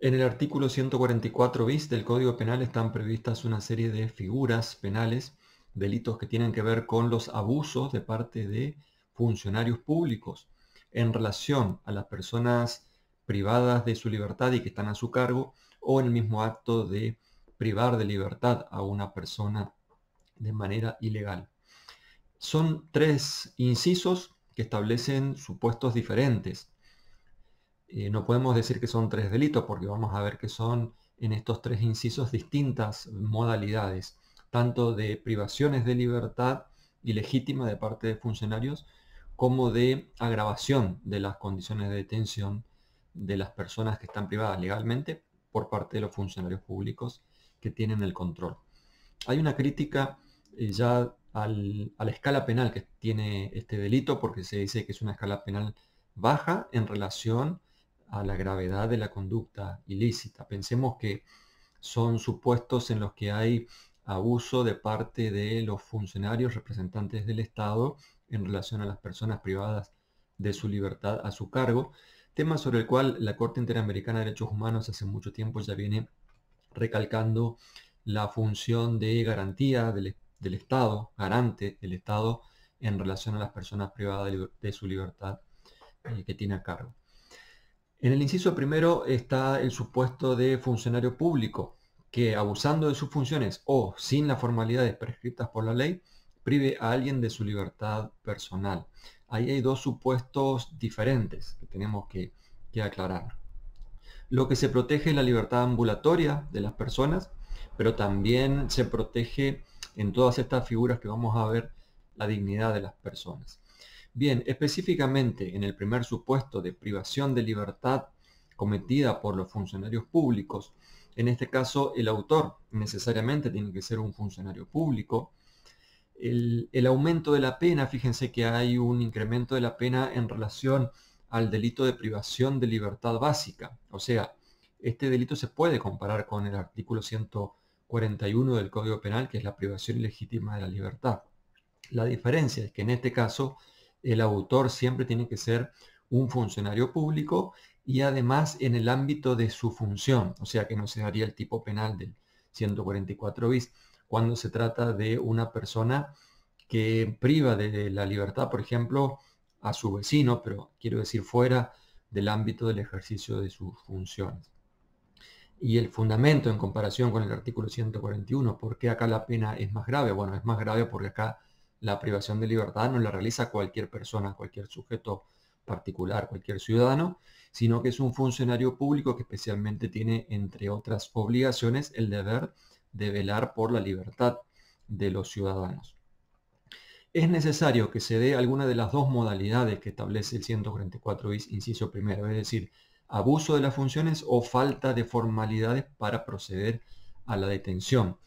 En el artículo 144 bis del Código Penal están previstas una serie de figuras penales, delitos que tienen que ver con los abusos de parte de funcionarios públicos en relación a las personas privadas de su libertad y que están a su cargo, o en el mismo acto de privar de libertad a una persona de manera ilegal. Son tres incisos que establecen supuestos diferentes. No podemos decir que son tres delitos porque vamos a ver que son en estos tres incisos distintas modalidades, tanto de privaciones de libertad ilegítima de parte de funcionarios como de agravación de las condiciones de detención de las personas que están privadas legalmente por parte de los funcionarios públicos que tienen el control. Hay una crítica ya a la escala penal que tiene este delito porque se dice que es una escala penal baja en relación a la gravedad de la conducta ilícita. Pensemos que son supuestos en los que hay abuso de parte de los funcionarios representantes del Estado en relación a las personas privadas de su libertad a su cargo, tema sobre el cual la Corte Interamericana de Derechos Humanos hace mucho tiempo ya viene recalcando la función de garantía del Estado, garante del Estado en relación a las personas privadas de su libertad que tiene a cargo. En el inciso primero está el supuesto de funcionario público que, abusando de sus funciones o sin las formalidades prescritas por la ley, prive a alguien de su libertad personal. Ahí hay dos supuestos diferentes que tenemos que aclarar. Lo que se protege es la libertad ambulatoria de las personas, pero también se protege en todas estas figuras que vamos a ver la dignidad de las personas. Bien, específicamente en el primer supuesto de privación de libertad cometida por los funcionarios públicos, en este caso el autor necesariamente tiene que ser un funcionario público. El aumento de la pena, fíjense que hay un incremento de la pena en relación al delito de privación de libertad básica. O sea, este delito se puede comparar con el artículo 141 del Código Penal, que es la privación ilegítima de la libertad. La diferencia es que en este caso el autor siempre tiene que ser un funcionario público y además en el ámbito de su función, o sea que no se daría el tipo penal del 144 bis cuando se trata de una persona que priva de la libertad, por ejemplo, a su vecino, pero quiero decir fuera del ámbito del ejercicio de sus funciones. Y el fundamento en comparación con el artículo 141, ¿por qué acá la pena es más grave? Bueno, es más grave porque acá la privación de libertad no la realiza cualquier persona, cualquier sujeto particular, cualquier ciudadano, sino que es un funcionario público que especialmente tiene, entre otras obligaciones, el deber de velar por la libertad de los ciudadanos. Es necesario que se dé alguna de las dos modalidades que establece el 144 bis, inciso primero, es decir, abuso de las funciones o falta de formalidades para proceder a la detención.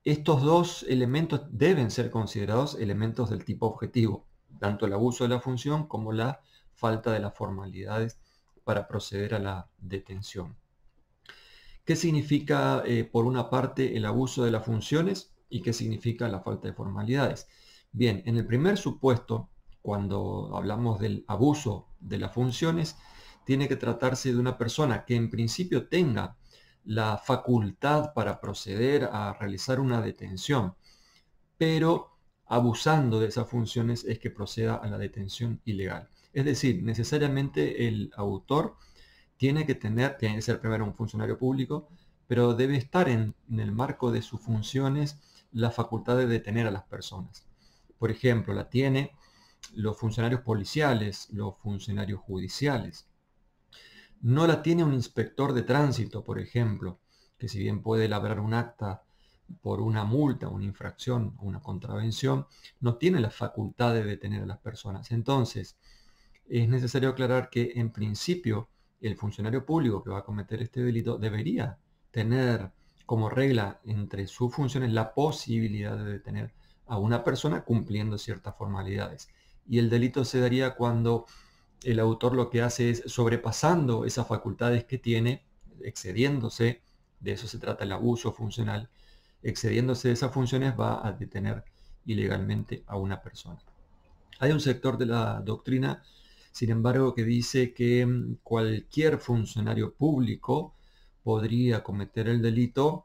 Estos dos elementos deben ser considerados elementos del tipo objetivo, tanto el abuso de la función como la falta de las formalidades para proceder a la detención. ¿Qué significa, por una parte, el abuso de las funciones y qué significa la falta de formalidades? Bien, en el primer supuesto, cuando hablamos del abuso de las funciones, tiene que tratarse de una persona que en principio tenga la facultad para proceder a realizar una detención, pero abusando de esas funciones es que proceda a la detención ilegal. Es decir, necesariamente el autor tiene que ser primero un funcionario público, pero debe estar en el marco de sus funciones la facultad de detener a las personas. Por ejemplo, la tiene los funcionarios policiales, los funcionarios judiciales. No la tiene un inspector de tránsito, por ejemplo, que si bien puede labrar un acta por una multa, una infracción o una contravención, no tiene la facultad de detener a las personas. Entonces, es necesario aclarar que en principio el funcionario público que va a cometer este delito debería tener como regla entre sus funciones la posibilidad de detener a una persona cumpliendo ciertas formalidades. Y el delito se daría cuando el autor lo que hace es, sobrepasando esas facultades que tiene, excediéndose, de eso se trata el abuso funcional, excediéndose de esas funciones va a detener ilegalmente a una persona. Hay un sector de la doctrina sin embargo, que dice que cualquier funcionario público podría cometer el delito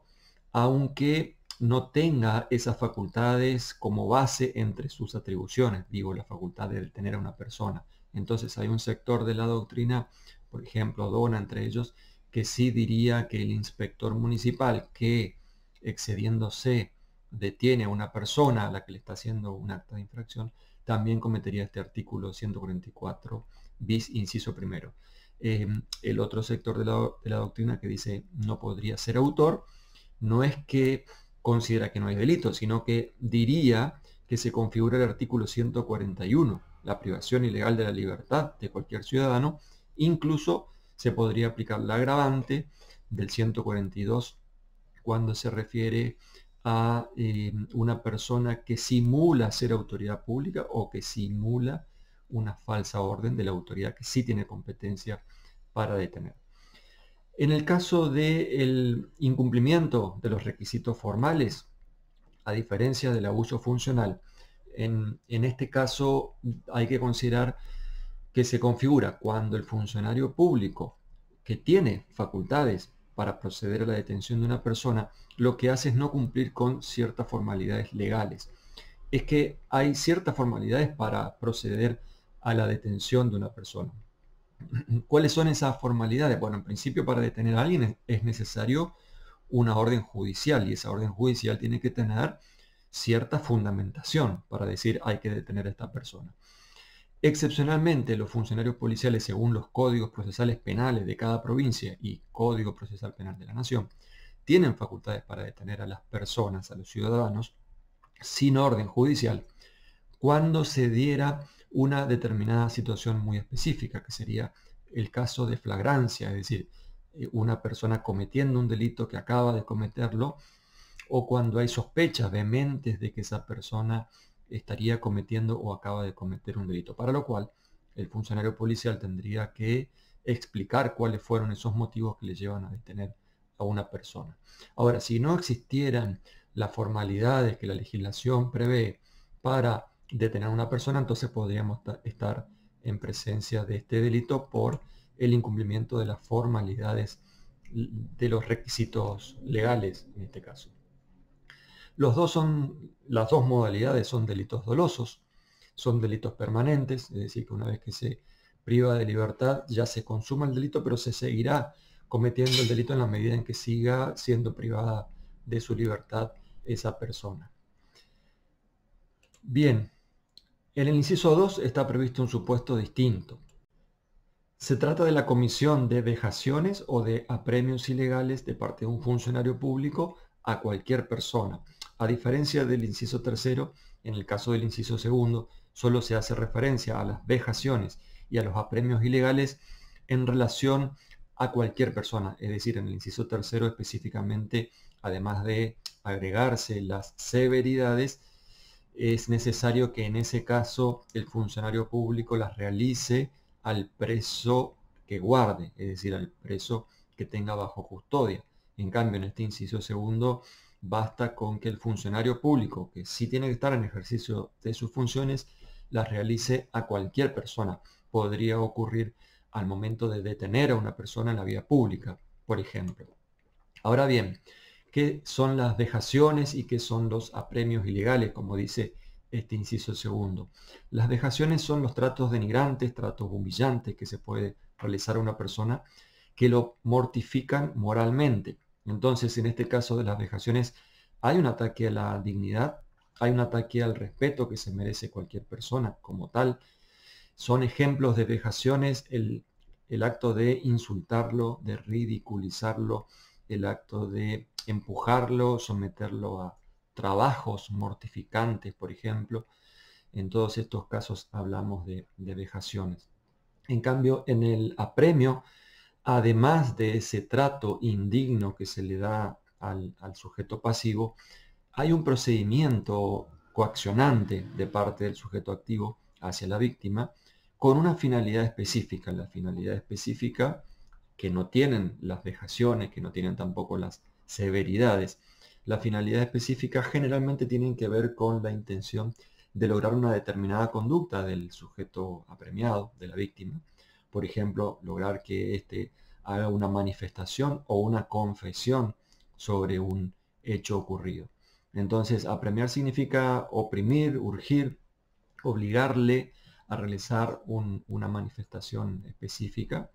aunque no tenga esas facultades como base entre sus atribuciones, digo, la facultad de detener a una persona. Entonces hay un sector de la doctrina, por ejemplo, Dona entre ellos, que sí diría que el inspector municipal que excediéndose detiene a una persona a la que le está haciendo un acta de infracción, también cometería este artículo 144 bis inciso primero. El otro sector de la doctrina que dice no podría ser autor, no es que considera que no hay delito, sino que diría que se configura el artículo 141, la privación ilegal de la libertad de cualquier ciudadano, incluso se podría aplicar la agravante del 142 cuando se refiere a una persona que simula ser autoridad pública o que simula una falsa orden de la autoridad que sí tiene competencia para detener. En el caso del incumplimiento de los requisitos formales, a diferencia del abuso funcional, en este caso hay que considerar que se configura cuando el funcionario público que tiene facultades para proceder a la detención de una persona, lo que hace es no cumplir con ciertas formalidades legales. Es que hay ciertas formalidades para proceder a la detención de una persona. ¿Cuáles son esas formalidades? Bueno, en principio para detener a alguien es necesario una orden judicial y esa orden judicial tiene que tener cierta fundamentación para decir hay que detener a esta persona. Excepcionalmente, los funcionarios policiales, según los códigos procesales penales de cada provincia y Código Procesal Penal de la Nación, tienen facultades para detener a las personas, a los ciudadanos, sin orden judicial, cuando se diera una determinada situación muy específica, que sería el caso de flagrancia, es decir, una persona cometiendo un delito que acaba de cometerlo, o cuando hay sospechas vehementes de que esa persona estaría cometiendo o acaba de cometer un delito, para lo cual el funcionario policial tendría que explicar cuáles fueron esos motivos que le llevan a detener a una persona. Ahora, si no existieran las formalidades que la legislación prevé para detener a una persona, entonces podríamos estar en presencia de este delito por el incumplimiento de las formalidades de los requisitos legales en este caso. Las dos modalidades son delitos dolosos, son delitos permanentes, es decir, que una vez que se priva de libertad ya se consuma el delito, pero se seguirá cometiendo el delito en la medida en que siga siendo privada de su libertad esa persona. Bien, en el inciso 2 está previsto un supuesto distinto. Se trata de la comisión de vejaciones o de apremios ilegales de parte de un funcionario público a cualquier persona. A diferencia del inciso tercero, en el caso del inciso segundo, solo se hace referencia a las vejaciones y a los apremios ilegales en relación a cualquier persona. Es decir, en el inciso tercero específicamente, además de agregarse las severidades, es necesario que en ese caso el funcionario público las realice al preso que guarde, es decir, al preso que tenga bajo custodia. En cambio, en este inciso segundo, basta con que el funcionario público, que sí tiene que estar en ejercicio de sus funciones, las realice a cualquier persona. Podría ocurrir al momento de detener a una persona en la vía pública, por ejemplo. Ahora bien, ¿qué son las vejaciones y qué son los apremios ilegales, como dice este inciso segundo? Las vejaciones son los tratos denigrantes, tratos humillantes que se puede realizar a una persona que lo mortifican moralmente. Entonces, en este caso de las vejaciones, hay un ataque a la dignidad, hay un ataque al respeto que se merece cualquier persona como tal. Son ejemplos de vejaciones el acto de insultarlo, de ridiculizarlo, el acto de empujarlo, someterlo a trabajos mortificantes, por ejemplo. En todos estos casos hablamos de vejaciones. En cambio, en el apremio, además de ese trato indigno que se le da al sujeto pasivo, hay un procedimiento coaccionante de parte del sujeto activo hacia la víctima con una finalidad específica. La finalidad específica que no tienen las vejaciones, que no tienen tampoco las severidades. La finalidad específica generalmente tienen que ver con la intención de lograr una determinada conducta del sujeto apremiado, de la víctima. Por ejemplo, lograr que éste haga una manifestación o una confesión sobre un hecho ocurrido. Entonces, apremiar significa oprimir, urgir, obligarle a realizar una manifestación específica.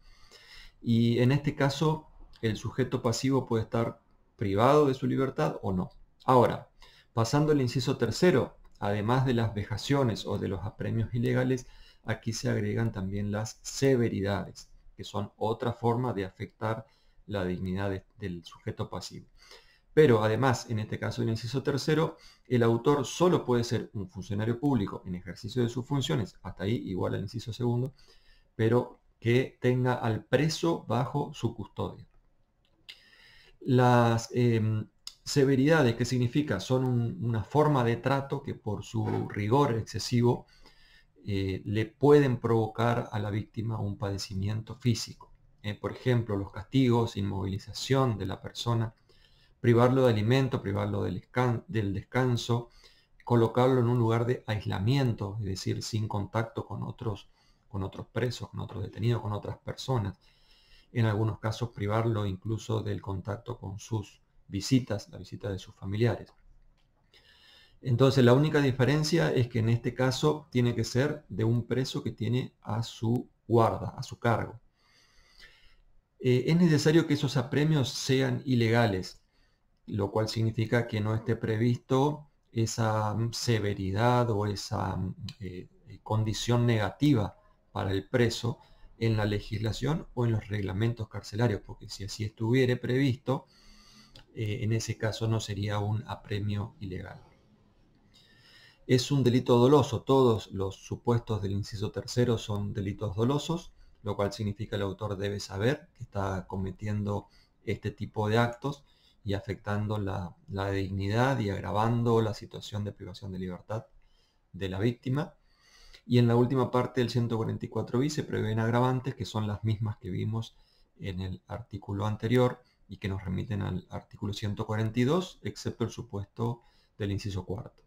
Y en este caso, el sujeto pasivo puede estar privado de su libertad o no. Ahora, pasando al inciso tercero, además de las vejaciones o de los apremios ilegales, aquí se agregan también las severidades, que son otra forma de afectar la dignidad del sujeto pasivo. Pero además, en este caso del inciso tercero, el autor solo puede ser un funcionario público en ejercicio de sus funciones, hasta ahí igual al inciso segundo, pero que tenga al preso bajo su custodia. Las severidades, ¿qué significa? Son una forma de trato que por su rigor excesivo le pueden provocar a la víctima un padecimiento físico. Por ejemplo, los castigos, inmovilización de la persona, privarlo de alimento, privarlo del descanso, colocarlo en un lugar de aislamiento, es decir, sin contacto con otros presos, con otros detenidos, con otras personas. En algunos casos privarlo incluso del contacto con sus visitas, la visita de sus familiares. Entonces la única diferencia es que en este caso tiene que ser de un preso que tiene a su guarda, a su cargo. Es necesario que esos apremios sean ilegales, lo cual significa que no esté previsto esa severidad o esa condición negativa para el preso en la legislación o en los reglamentos carcelarios, porque si así estuviera previsto, en ese caso no sería un apremio ilegal. Es un delito doloso, todos los supuestos del inciso tercero son delitos dolosos, lo cual significa que el autor debe saber que está cometiendo este tipo de actos y afectando la dignidad y agravando la situación de privación de libertad de la víctima. Y en la última parte del 144 bis se prevén agravantes que son las mismas que vimos en el artículo anterior y que nos remiten al artículo 142, excepto el supuesto del inciso cuarto.